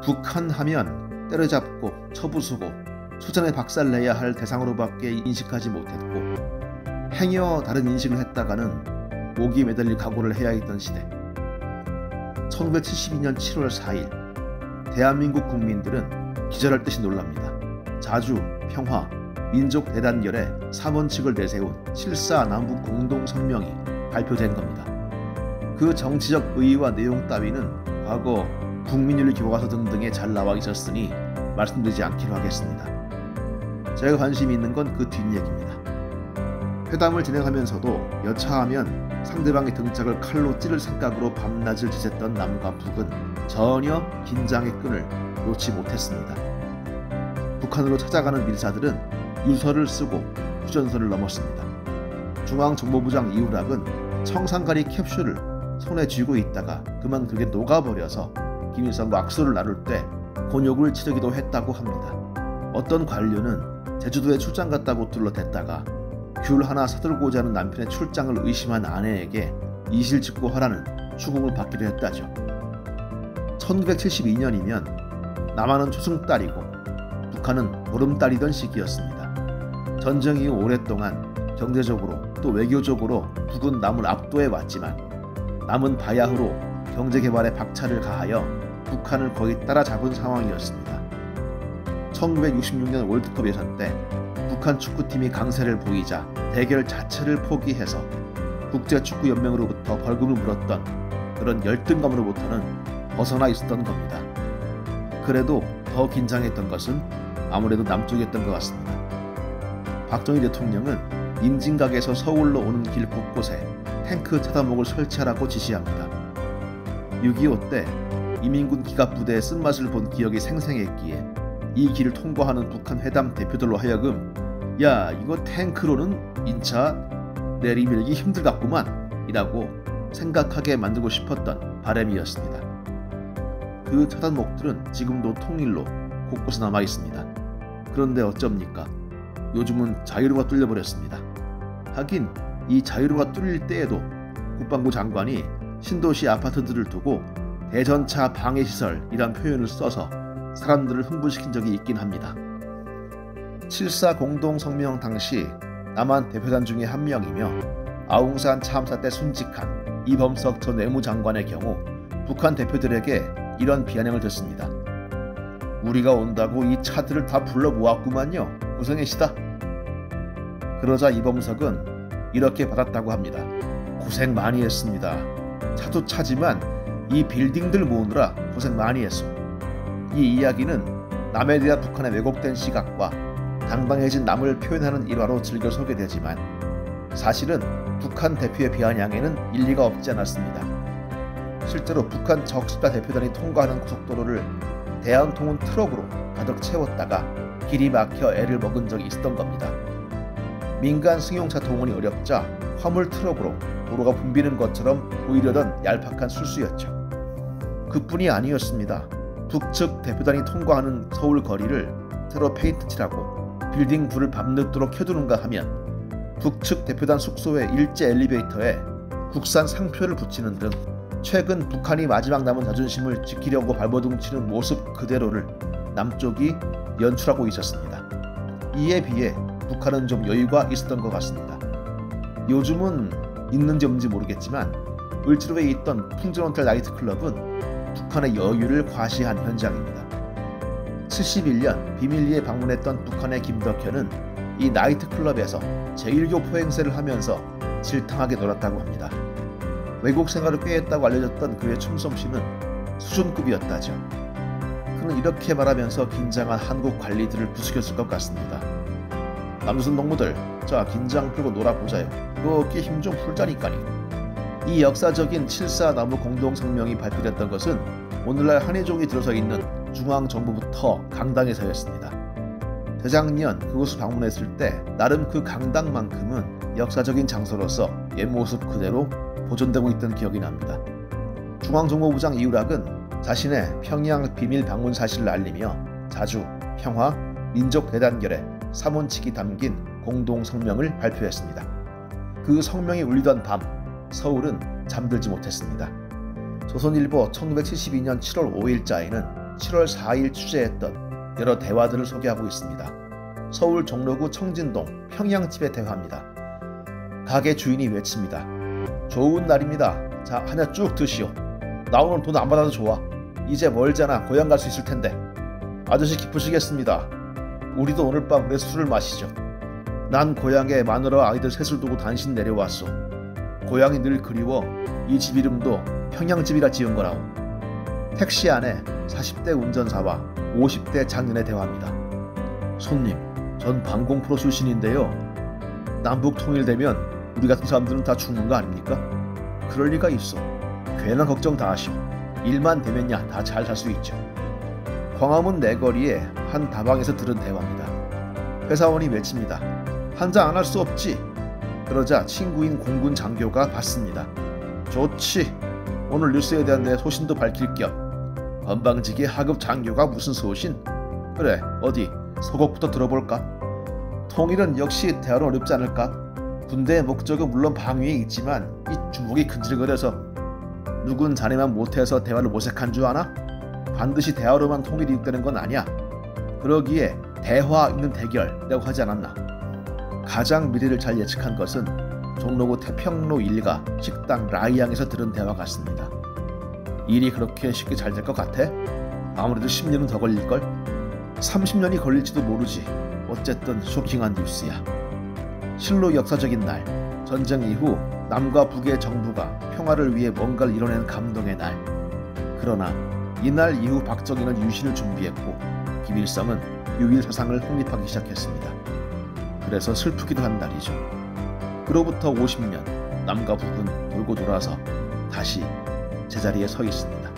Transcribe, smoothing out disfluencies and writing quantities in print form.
북한 하면 때려잡고 처부수고 초전에 박살내야 할 대상으로밖에 인식하지 못했고 행여 다른 인식을 했다가는 목이 매달릴 각오를 해야 했던 시대. 1972년 7월 4일 대한민국 국민들은 기절할 듯이 놀랍니다. 자주, 평화, 민족 대단결의 3원칙을 내세운 7.4 남북 공동성명이 발표된 겁니다. 그 정치적 의의와 내용 따위는 과거 국민윤리 교과서 등등에 잘 나와 있었으니 말씀드리지 않기로 하겠습니다. 제가 관심이 있는 건 그 뒷얘기입니다. 회담을 진행하면서도 여차하면 상대방의 등짝을 칼로 찌를 생각으로 밤낮을 지샜던 남과 북은 전혀 긴장의 끈을 놓지 못했습니다. 북한으로 찾아가는 밀사들은 유서를 쓰고 휴전선을 넘었습니다. 중앙정보부장 이우락은 청산가리 캡슐을 손에 쥐고 있다가 그만 그게 녹아버려서 김일성과 악수를 나눌 때 곤욕을 치르기도 했다고 합니다. 어떤 관료는 제주도에 출장 갔다고 둘러댔다가 귤 하나 사들고자 하는 남편의 출장을 의심한 아내에게 이실직고하라는 추궁을 받기도 했다죠. 1972년이면 남한은 초승달이고 북한은 보름달이던 시기였습니다. 전쟁 이후 오랫동안 경제적으로 또 외교적으로 북은 남을 압도해 왔지만 남은 바야흐로 경제개발에 박차를 가하여 북한을 거의 따라잡은 상황이었습니다. 1966년 월드컵 예선 때 북한 축구팀이 강세를 보이자 대결 자체를 포기해서 국제축구연맹으로부터 벌금을 물었던 그런 열등감으로부터는 벗어나 있었던 겁니다. 그래도 더 긴장했던 것은 아무래도 남쪽이었던 것 같습니다. 박정희 대통령은 임진각에서 서울로 오는 길 곳곳에 탱크 차단목을 설치하라고 지시합니다. 6.25 때 이민군 기갑부대의 쓴맛을 본 기억이 생생했기에 이 길을 통과하는 북한 회담 대표들로 하여금 야 이거 탱크로는 인차 내리밀기 힘들겠구만 이라고 생각하게 만들고 싶었던 바람이었습니다. 그 차단목들은 지금도 통일로 곳곳에 남아 있습니다. 그런데 어쩝니까? 요즘은 자유로가 뚫려버렸습니다. 하긴 이 자유로가 뚫릴 때에도 국방부 장관이 신도시 아파트들을 두고 대전차 방해시설이란 표현을 써서 사람들을 흥분시킨 적이 있긴 합니다. 7.4 공동성명 당시 남한 대표단 중에 한 명이며 아웅산 참사 때 순직한 이범석 전 외무장관의 경우 북한 대표들에게 이런 비아냥을 듣습니다. 우리가 온다고 이 차들을 다 불러 모았구만요. 고생했시다. 그러자 이범석은 이렇게 받았다고 합니다. 고생 많이 했습니다. 차도 차지만 이 빌딩들 모으느라 고생 많이 했어. 이 이야기는 남에 대한 북한의 왜곡된 시각과 당당해진 남을 표현하는 일화로 즐겨 소개되지만 사실은 북한 대표의 비아냥에는 일리가 없지 않았습니다. 실제로 북한 적십자 대표단이 통과하는 고속도로를 대한통운 트럭으로 가득 채웠다가 길이 막혀 애를 먹은 적이 있었던 겁니다. 민간 승용차 동원이 어렵자 화물 트럭으로 도로가 붐비는 것처럼 보이려던 얄팍한 술수였죠. 그뿐이 아니었습니다. 북측 대표단이 통과하는 서울 거리를 새로 페인트 칠하고 빌딩 불을 밤늦도록 켜두는가 하면 북측 대표단 숙소의 일제 엘리베이터에 국산 상표를 붙이는 등 최근 북한이 마지막 남은 자존심을 지키려고 발버둥치는 모습 그대로를 남쪽이 연출하고 있었습니다. 이에 비해 북한은 좀 여유가 있었던 것 같습니다. 요즘은 있는지 없는지 모르겠지만 을지로에 있던 풍전호텔 나이트클럽은 북한의 여유를 과시한 현장입니다. 71년 비밀리에 방문했던 북한의 김덕현은 이 나이트클럽에서 제1교 포행세를 하면서 질탕하게 놀았다고 합니다. 외국 생활을 꽤 했다고 알려졌던 그의 춤솜씨는 수준급이었다죠. 그는 이렇게 말하면서 긴장한 한국 관리들을 부추겼을 것 같습니다. 남조선 동무들, 자 긴장 풀고 놀아보자요. 그렇게 힘 좀 풀자니까니. 이 역사적인 7.4 남북 공동성명이 발표됐던 것은 오늘날 한해종이 들어서 있는 중앙정부부터 강당에서였습니다. 재작년 그곳을 방문했을 때 나름 그 강당만큼은 역사적인 장소로서 옛 모습 그대로 보존되고 있던 기억이 납니다. 중앙정보부장 이우락은 자신의 평양 비밀 방문 사실을 알리며 자주, 평화, 민족 대단결의 3원칙이 담긴 공동성명을 발표했습니다. 그 성명이 울리던 밤 서울은 잠들지 못했습니다. 조선일보 1972년 7월 5일자에는 7월 4일 취재했던 여러 대화들을 소개하고 있습니다. 서울 종로구 청진동 평양집의 대화입니다. 가게 주인이 외칩니다. 좋은 날입니다. 자, 하나 쭉 드시오. 나 오늘 돈 안 받아도 좋아. 이제 멀잖아. 고향 갈 수 있을 텐데. 아저씨 기쁘시겠습니다. 우리도 오늘 밤 그래 술을 마시죠. 난 고향에 마누라 아이들 셋을 두고 단신 내려왔소. 고향이 늘 그리워 이 집 이름도 평양집이라 지은 거라오. 택시 안에 40대 운전사와 50대 장년의 대화입니다. 손님, 전 방공 프로 출신인데요. 남북 통일되면 우리 같은 사람들은 다 죽는 거 아닙니까? 그럴 리가 있어. 괜한 걱정 다 하시오. 일만 되면야 다 잘 살 수 있죠. 광화문 내거리의 한 다방에서 들은 대화입니다. 회사원이 외칩니다. 한잔 안 할 수 없지? 그러자 친구인 공군 장교가 받습니다. 좋지. 오늘 뉴스에 대한 내 소신도 밝힐 겸 건방지게 하급 장교가 무슨 소신? 그래, 어디 서곡부터 들어볼까? 통일은 역시 대화로 어렵지 않을까? 군대의 목적은 물론 방위에 있지만 이 주먹이 근질거려서 누군 자네만 못해서 대화를 모색한 줄 아나? 반드시 대화로만 통일이 이룩되는 건 아니야. 그러기에 대화 있는 대결이라고 하지 않았나? 가장 미래를 잘 예측한 것은 종로구 태평로 1가 식당 라이앙에서 들은 대화 같습니다. 일이 그렇게 쉽게 잘 될 것 같아? 아무래도 10년은 더 걸릴걸? 30년이 걸릴지도 모르지. 어쨌든 쇼킹한 뉴스야. 실로 역사적인 날, 전쟁 이후 남과 북의 정부가 평화를 위해 뭔가를 이뤄낸 감동의 날. 그러나 이날 이후 박정희는 유신을 준비했고 김일성은 유일 사상을 확립하기 시작했습니다. 그래서 슬프기도 한 날이죠. 그로부터 50년, 남과 북은 돌고 돌아서 다시 제자리에 서 있습니다.